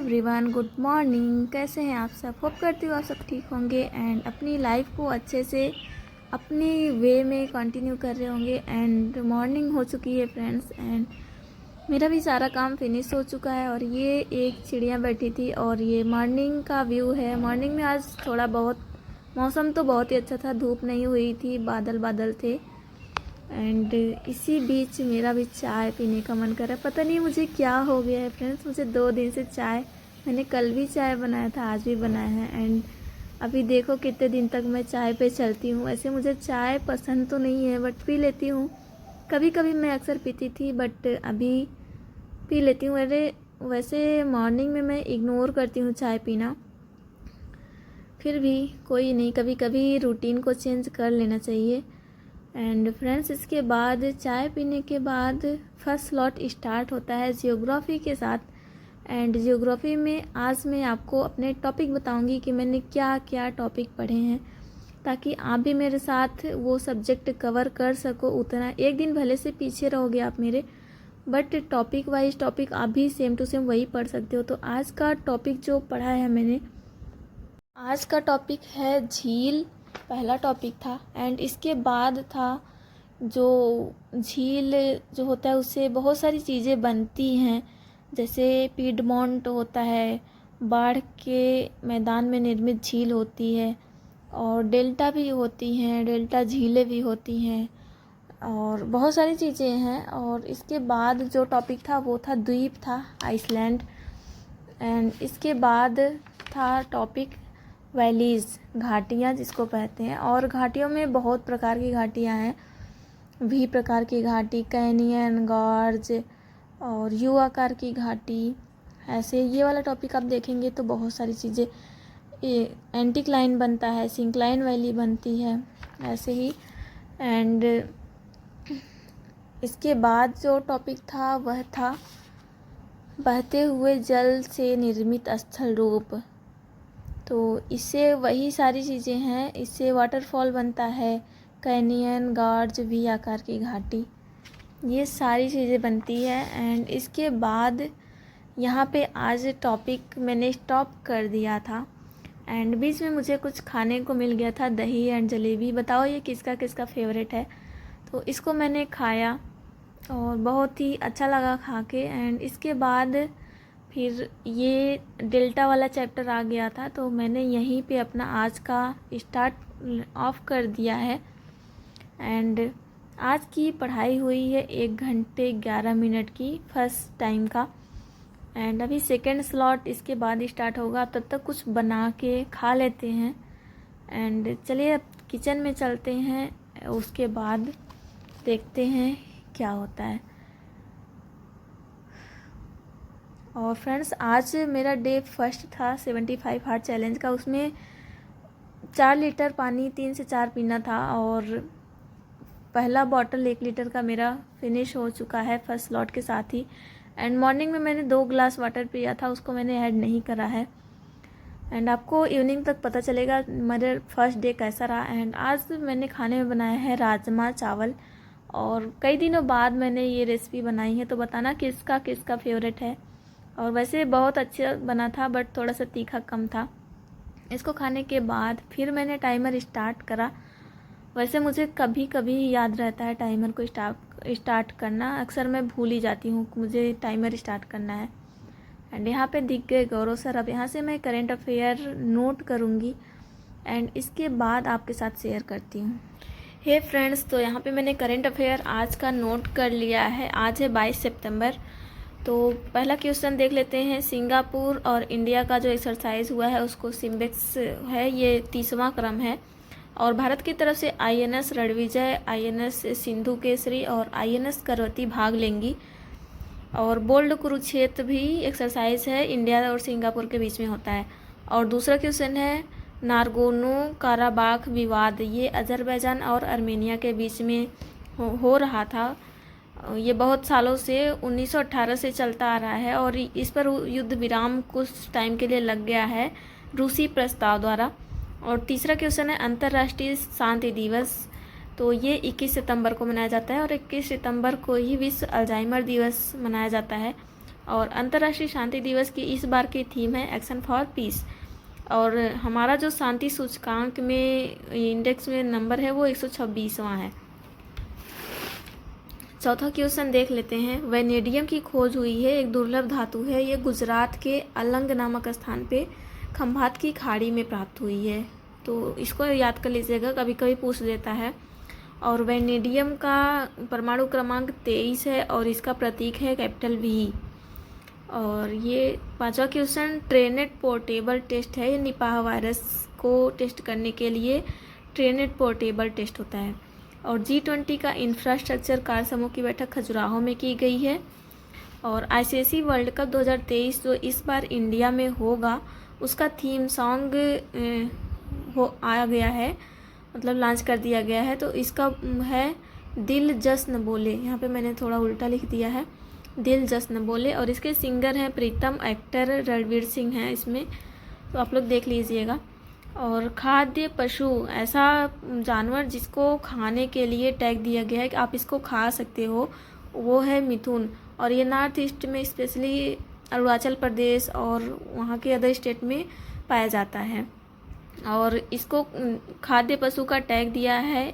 Everyone, good morning. कैसे हैं आप सब? होप करती हूँ आप सब ठीक होंगे एंड अपनी लाइफ को अच्छे से अपनी वे में कंटिन्यू कर रहे होंगे। एंड मॉर्निंग हो चुकी है फ्रेंड्स, एंड मेरा भी सारा काम फिनिश हो चुका है। और ये एक चिड़िया बैठी थी और ये मॉर्निंग का व्यू है। मॉर्निंग में आज थोड़ा बहुत मौसम तो बहुत ही अच्छा था, धूप नहीं हुई थी, बादल बादल थे। एंड इसी बीच मेरा भी चाय पीने का मन कर रहा है। पता नहीं मुझे क्या हो गया है फ्रेंड्स, मुझे 2 दिन से चाय, मैंने कल भी चाय बनाया था, आज भी बनाया है। एंड अभी देखो कितने दिन तक मैं चाय पे चलती हूँ। ऐसे मुझे चाय पसंद तो नहीं है बट पी लेती हूँ। कभी कभी मैं अक्सर पीती थी बट अभी पी लेती हूँ। अरे वैसे मॉर्निंग में मैं इग्नोर करती हूँ चाय पीना, फिर भी कोई नहीं, कभी कभी रूटीन को चेंज कर लेना चाहिए। एंड फ्रेंड्स, इसके बाद चाय पीने के बाद फर्स्ट स्लॉट स्टार्ट होता है जियोग्राफी के साथ। एंड जियोग्राफी में आज मैं आपको अपने टॉपिक बताऊंगी कि मैंने क्या क्या टॉपिक पढ़े हैं, ताकि आप भी मेरे साथ वो सब्जेक्ट कवर कर सको। उतना एक दिन भले से पीछे रहोगे आप मेरे, बट टॉपिक वाइज टॉपिक आप भी सेम टू सेम वही पढ़ सकते हो। तो आज का टॉपिक जो पढ़ा है मैंने, आज का टॉपिक है झील, पहला टॉपिक था। एंड इसके बाद था जो झील जो होता है उससे बहुत सारी चीज़ें बनती हैं, जैसे पीडमोंट होता है, बाढ़ के मैदान में निर्मित झील होती है, और डेल्टा भी होती हैं, डेल्टा झीलें भी होती हैं, और बहुत सारी चीज़ें हैं। और इसके बाद जो टॉपिक था वो था द्वीप था, आइसलैंड। एंड इसके बाद था टॉपिक वैलीज़, घाटियाँ जिसको कहते हैं। और घाटियों में बहुत प्रकार की घाटियाँ हैं, वी प्रकार की घाटी, कैनियन, गॉर्ज और यू आकार की घाटी। ऐसे ये वाला टॉपिक आप देखेंगे तो बहुत सारी चीज़ें, एंटीक्लाइन बनता है, सिंक्लाइन वैली बनती है, ऐसे ही। एंड इसके बाद जो टॉपिक था वह था बहते हुए जल से निर्मित स्थल रूप। तो इससे वही सारी चीज़ें हैं, इससे वाटरफॉल बनता है, कैनियन, गॉर्ज, वी आकार की घाटी, ये सारी चीज़ें बनती है। एंड इसके बाद यहाँ पे आज टॉपिक मैंने स्टॉप कर दिया था। एंड बीच में मुझे कुछ खाने को मिल गया था, दही एंड जलेबी। बताओ ये किसका किसका फेवरेट है? तो इसको मैंने खाया और बहुत ही अच्छा लगा खा के। एंड इसके बाद फिर ये डेल्टा वाला चैप्टर आ गया था, तो मैंने यहीं पे अपना आज का स्टार्ट ऑफ कर दिया है। एंड आज की पढ़ाई हुई है 1 घंटे 11 मिनट की फर्स्ट टाइम का। एंड अभी सेकेंड स्लॉट इसके बाद स्टार्ट होगा, तब तक कुछ बना के खा लेते हैं। एंड चलिए अब किचन में चलते हैं, उसके बाद देखते हैं क्या होता है। और फ्रेंड्स, आज मेरा डे फर्स्ट था 75 हार्ट चैलेंज का। उसमें 4 लीटर पानी 3 से 4 पीना था, और पहला बॉटल 1 लीटर का मेरा फिनिश हो चुका है फर्स्ट स्लॉट के साथ ही। एंड मॉर्निंग में मैंने 2 ग्लास वाटर पिया था, उसको मैंने ऐड नहीं करा है। एंड आपको इवनिंग तक पता चलेगा मेरा फर्स्ट डे कैसा रहा। एंड आज मैंने खाने में बनाया है राजमा चावल, और कई दिनों बाद मैंने ये रेसिपी बनाई है, तो बताना किसका किसका फेवरेट है। और वैसे बहुत अच्छा बना था बट थोड़ा सा तीखा कम था। इसको खाने के बाद फिर मैंने टाइमर स्टार्ट करा। वैसे मुझे कभी कभी याद रहता है टाइमर को स्टार्ट करना, अक्सर मैं भूल ही जाती हूँ मुझे टाइमर स्टार्ट करना है। एंड यहाँ पे दिख गए गौरव सर। अब यहाँ से मैं करेंट अफेयर नोट करूँगी एंड इसके बाद आपके साथ शेयर करती हूँ। हे फ्रेंड्स, तो यहाँ पे मैंने करेंट अफेयर आज का नोट कर लिया है। आज है 22 सितंबर। तो पहला क्वेश्चन देख लेते हैं। सिंगापुर और इंडिया का जो एक्सरसाइज हुआ है उसको सिम्बेक्स है, ये 30वां क्रम है। और भारत की तरफ से INS रणविजय, INS सिंधु केसरी और INS करवती भाग लेंगी। और बोल्ड कुरुक्षेत्र भी एक्सरसाइज है, इंडिया और सिंगापुर के बीच में होता है। और दूसरा क्वेश्चन है नारगोनो काराबाख विवाद, ये अजरबैजान और आर्मेनिया के बीच में हो रहा था। ये बहुत सालों से 1918 से चलता आ रहा है, और इस पर युद्ध विराम कुछ टाइम के लिए लग गया है रूसी प्रस्ताव द्वारा। और तीसरा क्वेश्चन है अंतर्राष्ट्रीय शांति दिवस, तो ये 21 सितंबर को मनाया जाता है, और 21 सितंबर को ही विश्व अल्जाइमर दिवस मनाया जाता है। और अंतर्राष्ट्रीय शांति दिवस की इस बार की थीम है एक्शन फॉर पीस। और हमारा जो शांति सूचकांक में इंडेक्स में नंबर है वो 126वां है। चौथा क्वेश्चन देख लेते हैं। वेनेडियम की खोज हुई है, एक दुर्लभ धातु है। ये गुजरात के अलंग नामक स्थान पे खंभात की खाड़ी में प्राप्त हुई है। तो इसको याद कर लीजिएगा, कभी कभी पूछ देता है। और वेनेडियम का परमाणु क्रमांक 23 है और इसका प्रतीक है कैपिटल वी। और ये पांचवा क्वेश्चन ट्रेनेट पोर्टेबल टेस्ट है। ये निपाह वायरस को टेस्ट करने के लिए ट्रेनेट पोर्टेबल टेस्ट होता है। और G20 का इंफ्रास्ट्रक्चर कार्य समूह की बैठक खजुराहो में की गई है। और ICC वर्ल्ड कप 2023 जो इस बार इंडिया में होगा उसका थीम सॉन्ग आ गया है, मतलब लॉन्च कर दिया गया है। तो इसका है दिल जश्न बोले। यहाँ पे मैंने थोड़ा उल्टा लिख दिया है, दिल जश्न बोले। और इसके सिंगर हैं प्रीतम, एक्टर रणवीर सिंह हैं इसमें, तो आप लोग देख लीजिएगा। और खाद्य पशु, ऐसा जानवर जिसको खाने के लिए टैग दिया गया है कि आप इसको खा सकते हो, वो है मिथुन। और ये नॉर्थ ईस्ट में स्पेशली अरुणाचल प्रदेश और वहाँ के अदर स्टेट में पाया जाता है। और इसको खाद्य पशु का टैग दिया है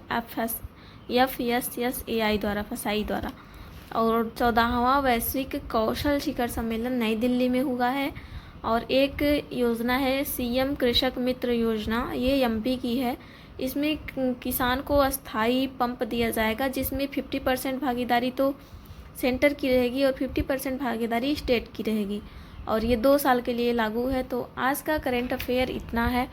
FSSAI द्वारा, फसाई द्वारा। और 14वां वैश्विक कौशल शिखर सम्मेलन नई दिल्ली में हुआ है। और एक योजना है CM कृषक मित्र योजना, ये MP की है। इसमें किसान को अस्थाई पंप दिया जाएगा जिसमें 50% भागीदारी तो सेंटर की रहेगी और 50% भागीदारी स्टेट की रहेगी। और ये 2 साल के लिए लागू है। तो आज का करंट अफेयर इतना है।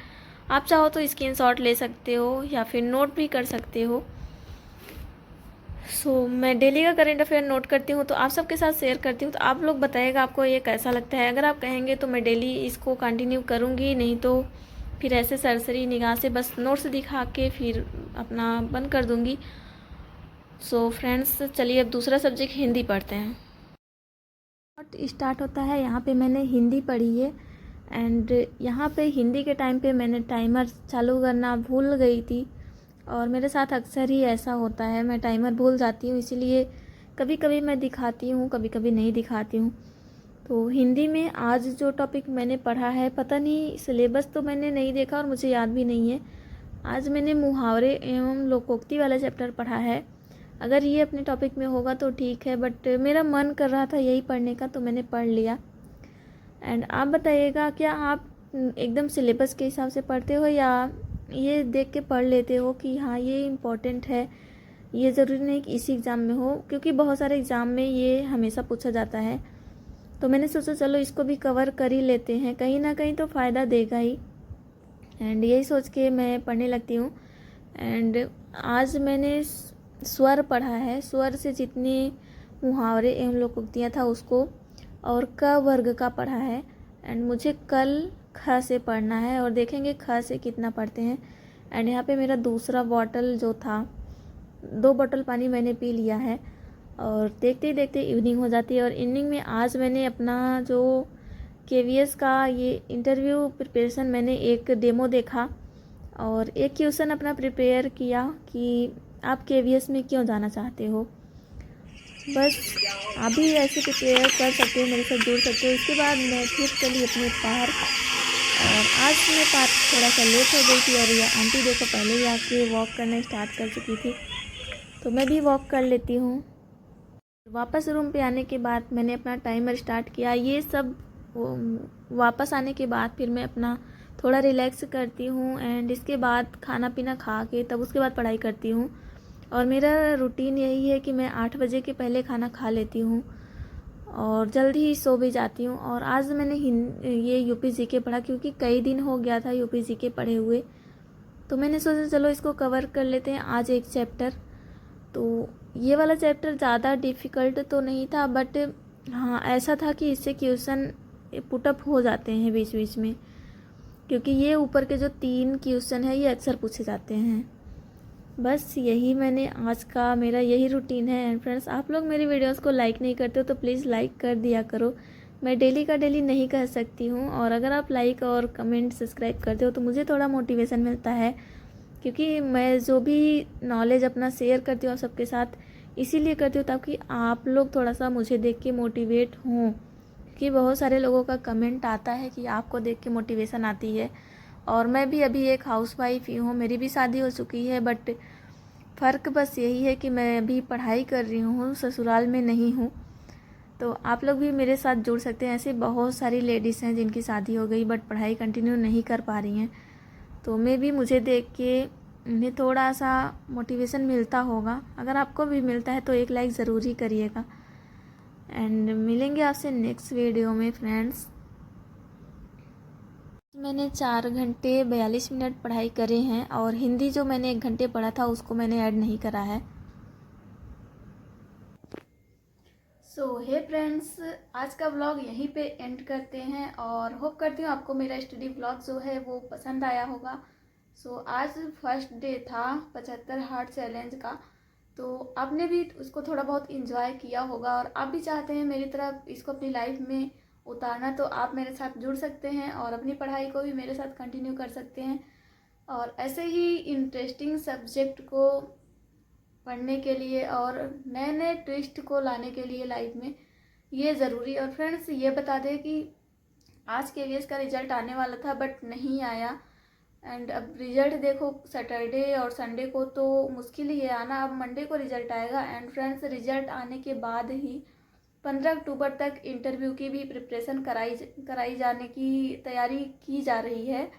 आप चाहो तो स्क्रीनशॉट ले सकते हो या फिर नोट भी कर सकते हो। मैं डेली का करंट अफेयर नोट करती हूँ तो आप सबके साथ शेयर करती हूँ। तो आप लोग बताइएगा आपको ये कैसा लगता है। अगर आप कहेंगे तो मैं डेली इसको कंटिन्यू करूँगी, नहीं तो फिर ऐसे सरसरी निगाह से बस नोट्स दिखा के फिर अपना बंद कर दूँगी। फ्रेंड्स चलिए अब दूसरा सब्जेक्ट हिंदी पढ़ते हैं। स्टार्ट होता है, यहाँ पे मैंने हिंदी पढ़ी है। एंड यहाँ पे हिंदी के टाइम पे मैंने टाइमर चालू करना भूल गई थी। और मेरे साथ अक्सर ही ऐसा होता है, मैं टाइमर भूल जाती हूँ, इसीलिए कभी कभी मैं दिखाती हूँ, कभी कभी नहीं दिखाती हूँ। तो हिंदी में आज जो टॉपिक मैंने पढ़ा है, पता नहीं सिलेबस तो मैंने नहीं देखा और मुझे याद भी नहीं है। आज मैंने मुहावरे एवं लोकोक्ति वाला चैप्टर पढ़ा है। अगर ये अपने टॉपिक में होगा तो ठीक है, बट मेरा मन कर रहा था यही पढ़ने का तो मैंने पढ़ लिया। एंड आप बताइएगा, क्या आप एकदम सिलेबस के हिसाब से पढ़ते हो या ये देख के पढ़ लेते हो कि हाँ ये इम्पोर्टेंट है, ये ज़रूरी नहीं कि इसी एग्ज़ाम में हो, क्योंकि बहुत सारे एग्ज़ाम में ये हमेशा पूछा जाता है। तो मैंने सोचा चलो इसको भी कवर कर ही लेते हैं, कहीं ना कहीं तो फ़ायदा देगा ही। एंड यही सोच के मैं पढ़ने लगती हूँ। एंड आज मैंने स्वर पढ़ा है, स्वर से जितने मुहावरे एवं लोकोक्तियाँ था उसको, और क वर्ग का पढ़ा है। एंड मुझे कल ख से पढ़ना है और देखेंगे ख से कितना पढ़ते हैं। एंड यहाँ पे मेरा दूसरा बॉटल जो था, 2 बॉटल पानी मैंने पी लिया है और देखते ही देखते इवनिंग हो जाती है। और इवनिंग में आज मैंने अपना जो KVS का ये इंटरव्यू प्रिपरेशन, मैंने एक डेमो देखा और एक क्वेश्चन अपना प्रिपेयर किया कि आप KVS में क्यों जाना चाहते हो। बस आप भी ऐसे प्रिपेयर कर सकते हो, मेरे साथ जुड़ सकते हो। इसके बाद मैं फिर चली अपने पार्क, और आज मैं पार्क थोड़ा सा लेट हो गई थी और ये आंटी देखो पहले ही आके वॉक करना स्टार्ट कर चुकी थी, तो मैं भी वॉक कर लेती हूँ। वापस रूम पे आने के बाद मैंने अपना टाइमर स्टार्ट किया। ये सब वापस आने के बाद फिर मैं अपना थोड़ा रिलैक्स करती हूँ। एंड इसके बाद खाना पीना खा के तब उसके बाद पढ़ाई करती हूँ। और मेरा रूटीन यही है कि मैं 8 बजे के पहले खाना खा लेती हूँ और जल्दी ही सो भी जाती हूँ। और आज मैंने ये UP GK पढ़ा, क्योंकि कई दिन हो गया था UP GK पढ़े हुए, तो मैंने सोचा चलो इसको कवर कर लेते हैं आज एक चैप्टर। तो ये वाला चैप्टर ज़्यादा डिफ़िकल्ट तो नहीं था, बट हाँ ऐसा था कि इससे क्वेश्चन पुटअप हो जाते हैं बीच बीच में, क्योंकि ये ऊपर के जो 3 क्वेश्चन है ये अक्सर पूछे जाते हैं। बस यही मैंने आज का मेरा यही रूटीन है। एंड फ्रेंड्स, आप लोग मेरी वीडियोस को लाइक नहीं करते हो तो प्लीज़ लाइक कर दिया करो। मैं डेली का डेली नहीं कह सकती हूँ, और अगर आप लाइक और कमेंट सब्सक्राइब करते हो तो मुझे थोड़ा मोटिवेशन मिलता है, क्योंकि मैं जो भी नॉलेज अपना शेयर करती हूँ सबके साथ इसीलिए करती हूँ ताकि आप लोग थोड़ा सा मुझे देख के मोटिवेट हों क्योंकि बहुत सारे लोगों का कमेंट आता है कि आपको देख के मोटिवेशन आती है। और मैं भी अभी एक हाउसवाइफ ही हूँ, मेरी भी शादी हो चुकी है, बट फ़र्क बस यही है कि मैं अभी पढ़ाई कर रही हूँ, ससुराल में नहीं हूँ। तो आप लोग भी मेरे साथ जुड़ सकते हैं। ऐसे बहुत सारी लेडीज़ हैं जिनकी शादी हो गई बट पढ़ाई कंटिन्यू नहीं कर पा रही हैं, तो मैं भी मुझे देख के उन्हें थोड़ा सा मोटिवेशन मिलता होगा। अगर आपको भी मिलता है तो एक लाइक ज़रूर ही करिएगा। एंड मिलेंगे आपसे नेक्स्ट वीडियो में फ्रेंड्स। मैंने 4 घंटे 42 मिनट पढ़ाई करे हैं और हिंदी जो मैंने 1 घंटे पढ़ा था उसको मैंने ऐड नहीं करा है। सो हे फ्रेंड्स, आज का व्लॉग यहीं पे एंड करते हैं और होप करती हूँ आपको मेरा स्टडी व्लॉग जो है वो पसंद आया होगा। सो आज फर्स्ट डे था 75 हार्ट चैलेंज का, तो आपने भी उसको थोड़ा बहुत इंजॉय किया होगा और आप भी चाहते हैं मेरी तरह इसको अपनी लाइफ में उतारना, तो आप मेरे साथ जुड़ सकते हैं और अपनी पढ़ाई को भी मेरे साथ कंटिन्यू कर सकते हैं। और ऐसे ही इंटरेस्टिंग सब्जेक्ट को पढ़ने के लिए और नए नए ट्विस्ट को लाने के लिए लाइफ में ये ज़रूरी। और फ्रेंड्स ये बता दें कि आज KVS का रिज़ल्ट आने वाला था बट नहीं आया। एंड अब रिज़ल्ट देखो सैटरडे और संडे को तो मुश्किल ही है आना, अब मंडे को रिज़ल्ट आएगा। एंड फ्रेंड्स रिज़ल्ट आने के बाद ही 15 अक्टूबर तक इंटरव्यू की भी प्रिपरेशन कराई जाने की तैयारी की जा रही है।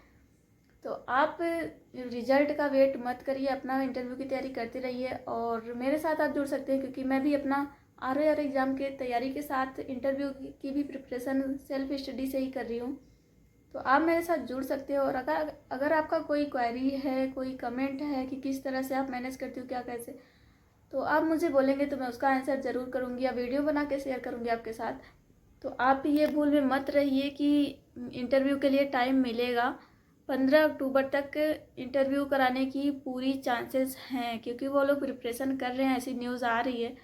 तो आप रिज़ल्ट का वेट मत करिए, अपना इंटरव्यू की तैयारी करते रहिए और मेरे साथ आप जुड़ सकते हैं, क्योंकि मैं भी अपना RAR एग्ज़ाम के तैयारी के साथ इंटरव्यू की भी प्रिपरेशन सेल्फ स्टडी से ही कर रही हूँ। तो आप मेरे साथ जुड़ सकते हो। और अगर आपका कोई क्वेरी है, कोई कमेंट है कि किस तरह से आप मैनेज करती हो, क्या कैसे, तो आप मुझे बोलेंगे तो मैं उसका आंसर ज़रूर करूँगी या वीडियो बना के शेयर करूँगी आपके साथ। तो आप ये भूल में मत रहिए कि इंटरव्यू के लिए टाइम मिलेगा। 15 अक्टूबर तक इंटरव्यू कराने की पूरी चांसेस हैं, क्योंकि वो लोग प्रिपरेशन कर रहे हैं, ऐसी न्यूज़ आ रही है।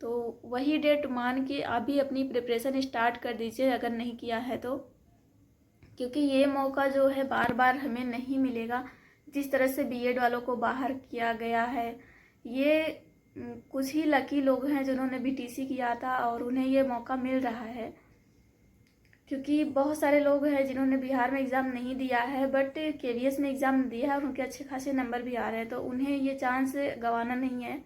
तो वही डेट मान के आप भी अपनी प्रिपरेशन स्टार्ट कर दीजिए अगर नहीं किया है तो, क्योंकि ये मौका जो है बार बार हमें नहीं मिलेगा। जिस तरह से BEd वालों को बाहर किया गया है, ये कुछ ही लकी लोग हैं जिन्होंने BTC किया था और उन्हें ये मौका मिल रहा है। क्योंकि बहुत सारे लोग हैं जिन्होंने बिहार में एग्ज़ाम नहीं दिया है बट KVS में एग्ज़ाम दिया है और उनके अच्छे खासे नंबर भी आ रहे हैं, तो उन्हें ये चांस गंवाना नहीं है।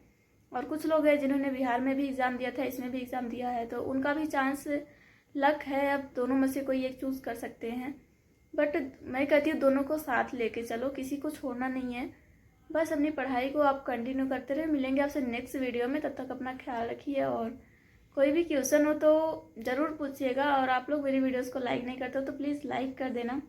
और कुछ लोग हैं जिन्होंने बिहार में भी एग्ज़ाम दिया था, इसमें भी एग्ज़ाम दिया है, तो उनका भी चांस लक है। अब दोनों में से कोई एक चूज़ कर सकते हैं, बट मैं कहती हूँ दोनों को साथ लेके चलो, किसी को छोड़ना नहीं है। बस अपनी पढ़ाई को आप कंटिन्यू करते रहे। मिलेंगे आपसे नेक्स्ट वीडियो में, तब तक अपना ख्याल रखिए और कोई भी क्वेश्चन हो तो ज़रूर पूछिएगा। और आप लोग मेरी वीडियोस को लाइक नहीं करते हो तो प्लीज़ लाइक कर देना।